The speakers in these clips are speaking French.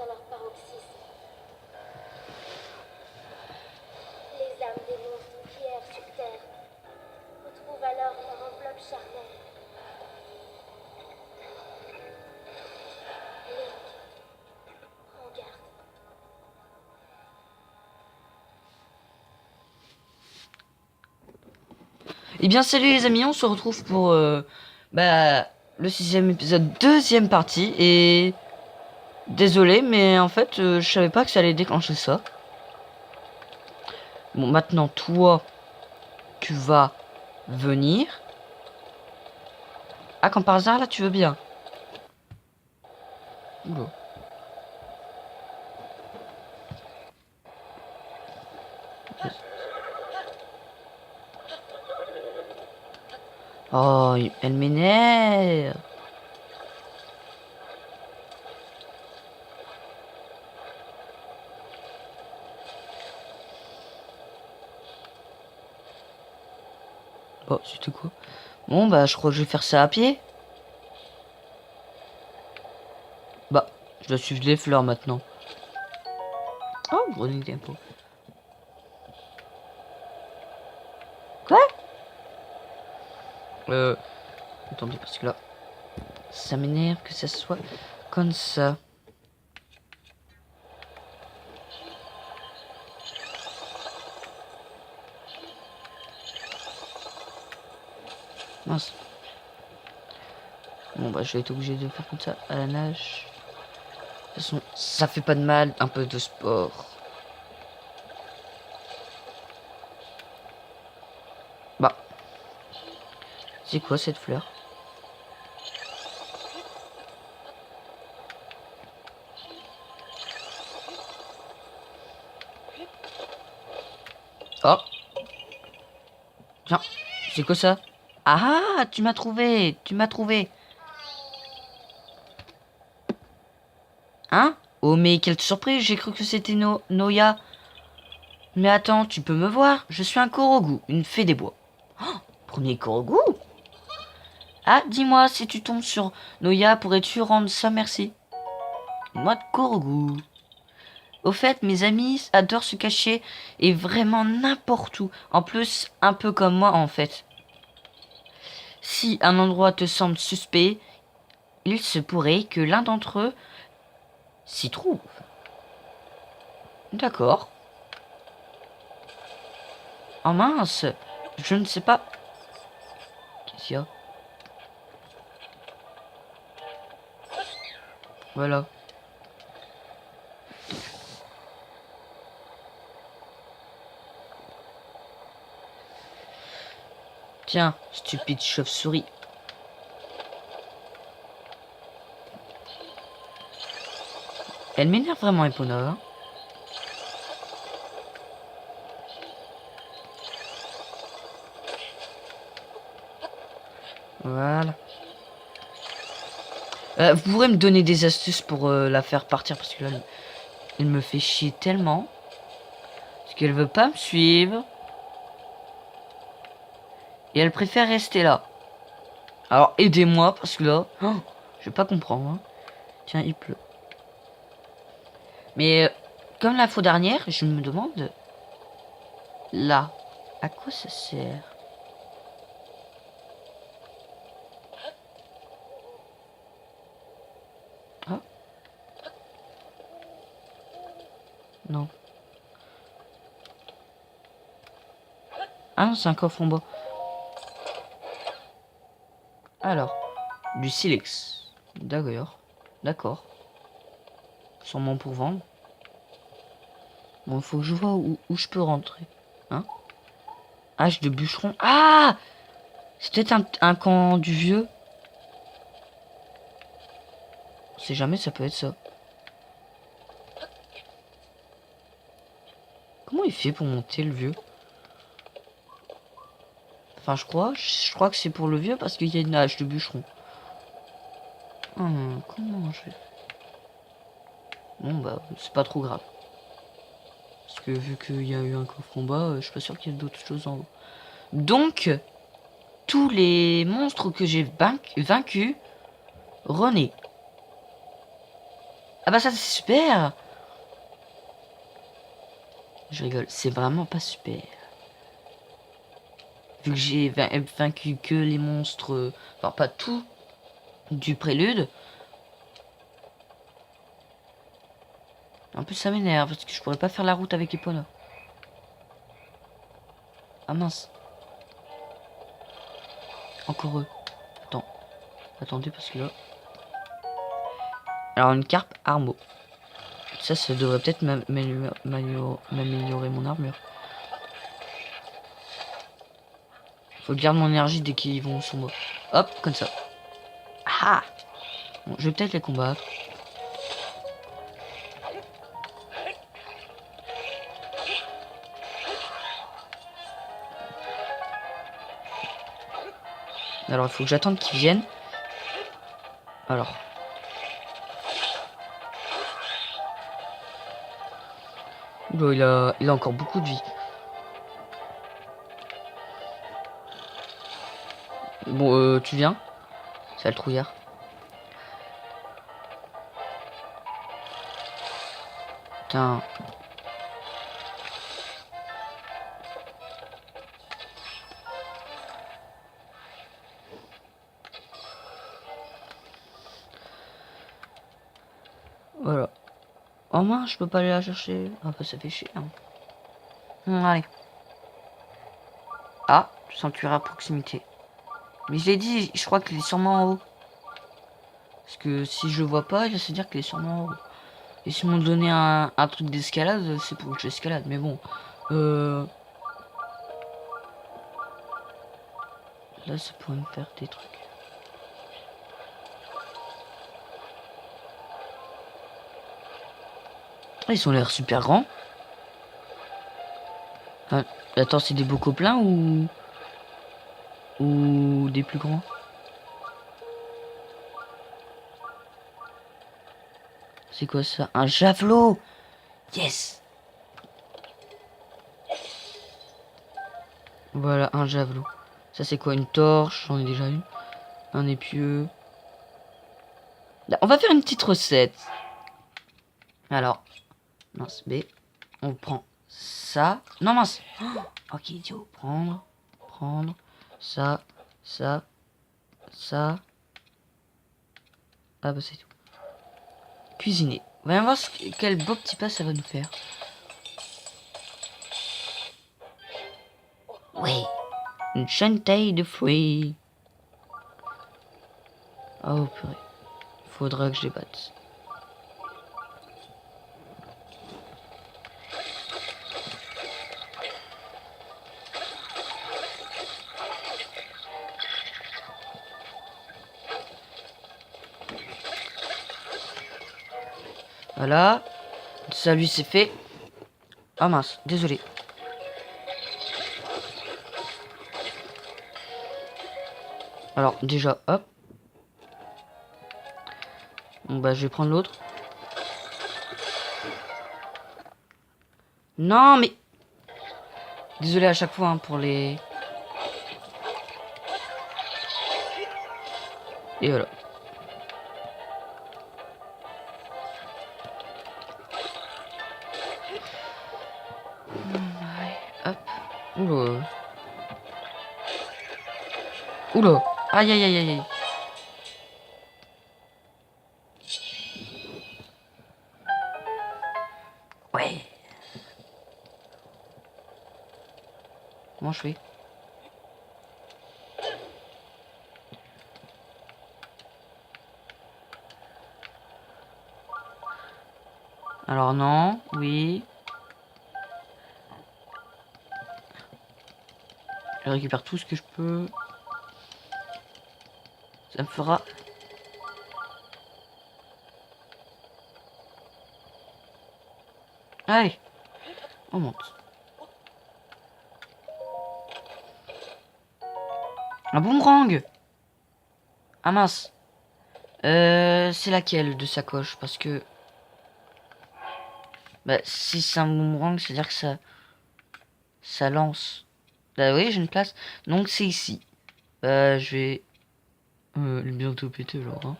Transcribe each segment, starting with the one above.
à leur paroxysme. Les âmes des monstres qui errent sur Terre retrouvent alors leur enveloppe charnelle. Link, prends garde. Eh bien salut les amis, on se retrouve pour le 6ème épisode, deuxième partie. Et désolé, mais en fait je savais pas que ça allait déclencher ça. Bon, maintenant toi tu vas venir. Ah, quand par hasard là tu veux bien. Oula. Oh, elle m'énerve. Oh, c'était quoi? Bon, bah, je crois que je vais faire ça à pied. Bah, je dois suivre les fleurs maintenant. Oh, grenouille d'impôt. Quoi? Attendez, parce que là, ça m'énerve que ça soit comme ça. Mince. Bon, bah, je vais être obligé de faire comme ça à la nage. De toute façon, ça fait pas de mal, un peu de sport. Bah. C'est quoi cette fleur? Oh. Tiens, c'est quoi ça? Ah, tu m'as trouvé, tu m'as trouvé. Hein? Oh, mais quelle surprise, j'ai cru que c'était Noya. Mais attends, tu peux me voir? Je suis un Korogu, une fée des bois. Oh, premier Korogu? Ah, dis-moi, si tu tombes sur Noya, pourrais-tu rendre ça merci? Moi de Korogu. Au fait, mes amis adorent se cacher et vraiment n'importe où. En plus, un peu comme moi en fait. Si un endroit te semble suspect, il se pourrait que l'un d'entre eux s'y trouve. D'accord. Oh mince, je ne sais pas. Qu'est-ce qu'il y a? Voilà. Tiens, stupide chauve-souris. Elle m'énerve vraiment, Epona. Hein. Voilà. Vous pourrez me donner des astuces pour la faire partir parce que là, elle me fait chier tellement. Parce qu'elle veut pas me suivre. Et elle préfère rester là. Alors aidez-moi parce que là, oh, je vais pas comprendre. Hein. Tiens, il pleut. Mais comme la fois dernière, je me demande là, à quoi ça sert? Ah. Non. Ah non, c'est un coffre en bas. Alors, du silex. D'accord. D'accord. Sûrement pour vendre. Bon, il faut que je vois où je peux rentrer. Hein? Hache de bûcheron. Ah! C'est peut-être un camp du vieux. On sait jamais, ça peut être ça. Comment il fait pour monter le vieux? Enfin, je crois que c'est pour le vieux parce qu'il y a une hache de bûcheron. Comment je vais... Bon, bah, c'est pas trop grave. Parce que vu qu'il y a eu un coffre en bas, je suis pas sûr qu'il y ait d'autres choses en haut. Donc, tous les monstres que j'ai vaincus renaissent. Ah bah ça c'est super. Je rigole, c'est vraiment pas super. Vu que j'ai vaincu que les monstres, enfin pas tout du prélude. En plus ça m'énerve parce que je pourrais pas faire la route avec Epona. Ah mince. Encore eux. Attends. Attendez parce que là. Alors une carpe armo. Ça devrait peut-être m'améliorer mon armure. Faut que je garde mon énergie dès qu'ils vont sur moi. Hop, comme ça. Ah. Bon, je vais peut-être les combattre. Alors il faut que j'attende qu'ils viennent. Alors. Oula, il a encore beaucoup de vie. Bon, tu viens? C'est le trouillard. Putain. Voilà. Oh mince, je peux pas aller la chercher. Ah bah ça fait chier. Hein. Allez. Ah, sanctuaire à proximité. Mais je l'ai dit, je crois qu'il est sûrement en haut. Parce que si je le vois pas, il va se dire qu'il est sûrement en haut. Et si m'ont donné un truc d'escalade, c'est pour que j'escalade. Mais bon. Là, ça pourrait me faire des trucs. Ah, ils ont l'air super grands. Ah, attends, c'est des bocaux pleins ou des plus grands? C'est quoi ça? Un javelot! Yes! Voilà, un javelot. Ça, c'est quoi? Une torche? J'en ai déjà une. Un épieu. Là, on va faire une petite recette. Alors, mince, B. On prend ça. Non, mince! Oh, ok, idiot. Prendre. Ça. Ah bah c'est tout. Cuisiner. Voyons voir quel beau petit pas ça va nous faire. Oui. Une chanteille de fruits. Oh purée. Faudra que je les batte. Voilà. Ça lui c'est fait. Ah mince, désolé. Alors déjà, hop. Bon bah je vais prendre l'autre. Non mais... Désolé à chaque fois hein, pour les... Et voilà. Hop. Oula. Oula. Aïe aïe aïe aïe aïe. Ouais. Comment je fais? Alors non, oui. Je récupère tout ce que je peux. Ça me fera... Allez. On monte. Un boomerang. Ah mince. C'est laquelle de sacoche? Parce que... Bah, si c'est un boomerang, c'est-à-dire que ça lance. Bah oui, j'ai une place. Donc c'est ici. Je vais... bientôt péter alors. Hein.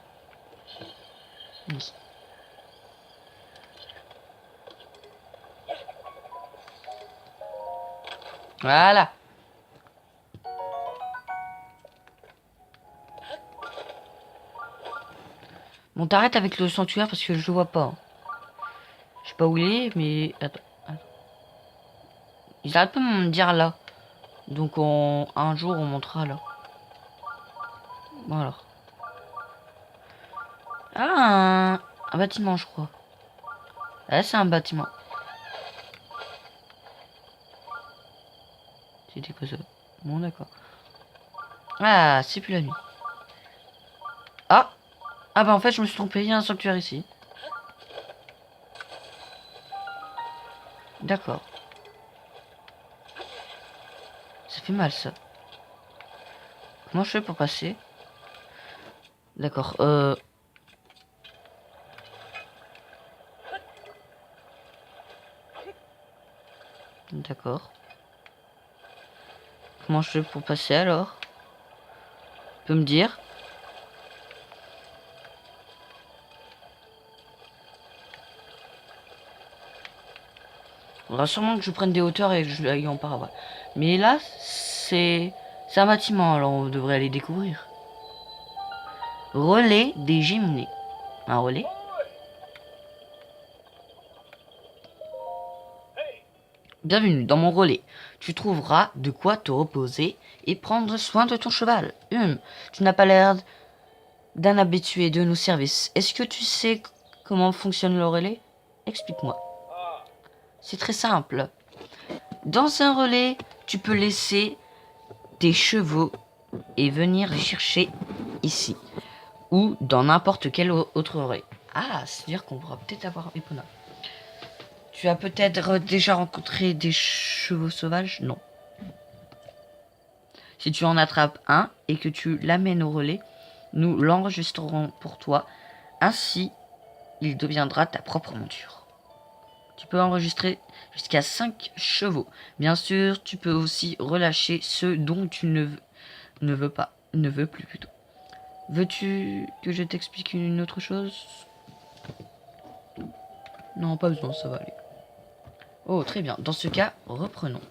Voilà. Bon, t'arrêtes avec le sanctuaire parce que je le vois pas. Hein. Je sais pas où il est, mais... Attends. Ils arrêtent pas de me dire là. Donc un jour on montera là. Voilà. Ah, un bâtiment je crois. Là c'est un bâtiment. C'était quoi ça? Bon d'accord. Ah, c'est plus la nuit. Ah. Ah bah en fait je me suis trompé, il y a un sanctuaire ici. D'accord. Ça fait mal ça. Comment je fais pour passer? D'accord, D'accord. Comment je fais pour passer alors? Tu peux me dire? Faudra sûrement que je prenne des hauteurs et que je aille en parabole. Mais là, c'est un bâtiment, alors on devrait aller découvrir. Relais des Géminées. Un relais? Bienvenue dans mon relais. Tu trouveras de quoi te reposer et prendre soin de ton cheval. Tu n'as pas l'air d'un habitué de nos services. Est-ce que tu sais comment fonctionne le relais? Explique-moi. C'est très simple. Dans un relais, tu peux laisser tes chevaux et venir les chercher ici. Ou dans n'importe quel autre relais. Ah, c'est-à-dire qu'on pourra peut-être avoir Epona. Tu as peut-être déjà rencontré des chevaux sauvages? Non. Si tu en attrapes un et que tu l'amènes au relais, nous l'enregistrerons pour toi. Ainsi, il deviendra ta propre monture. Tu peux enregistrer jusqu'à 5 chevaux. Bien sûr, tu peux aussi relâcher ceux dont tu ne veux plus plutôt. Veux-tu que je t'explique une autre chose? Non, pas besoin, ça va aller. Oh, très bien. Dans ce cas, reprenons.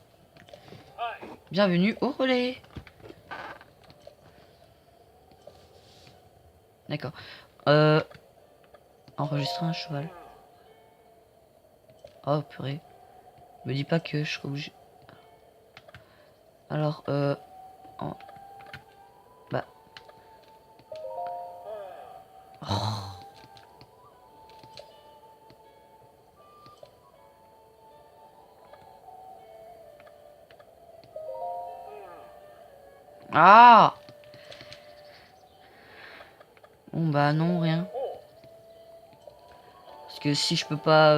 Bienvenue au relais. D'accord. Enregistrer un cheval. Oh, purée. Me dis pas que je serai obligé. Alors, bah. Oh. Ah. Bon, bah non, rien. Parce que si je peux pas...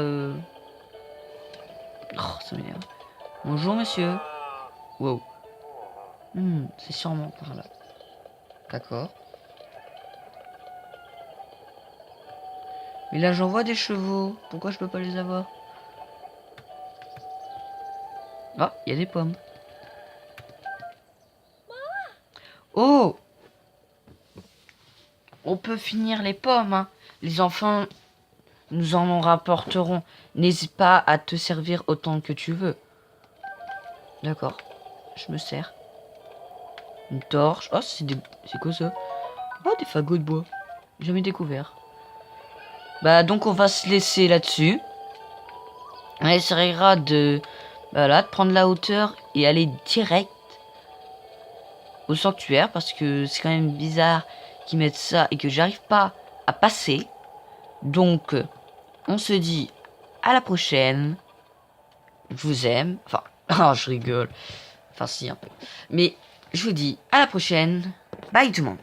Oh, ça m'énerve. Bonjour, monsieur. Wow. C'est sûrement par là. D'accord. Mais là, j'en vois des chevaux. Pourquoi je peux pas les avoir? Ah, il y a des pommes. Oh! On peut finir les pommes, hein. Les enfants, nous en rapporterons. N'hésite pas à te servir autant que tu veux. D'accord. Je me sers. Une torche. Oh, c'est quoi ça? Oh, des fagots de bois. Jamais découvert. Bah, donc on va se laisser là-dessus. On essaiera de... Voilà, de prendre la hauteur et aller direct au sanctuaire. Parce que c'est quand même bizarre qu'ils mettent ça et que j'arrive pas à passer. Donc, on se dit à la prochaine. Je vous aime. Enfin, oh, je rigole. Enfin, si, un peu. Mais je vous dis à la prochaine. Bye tout le monde.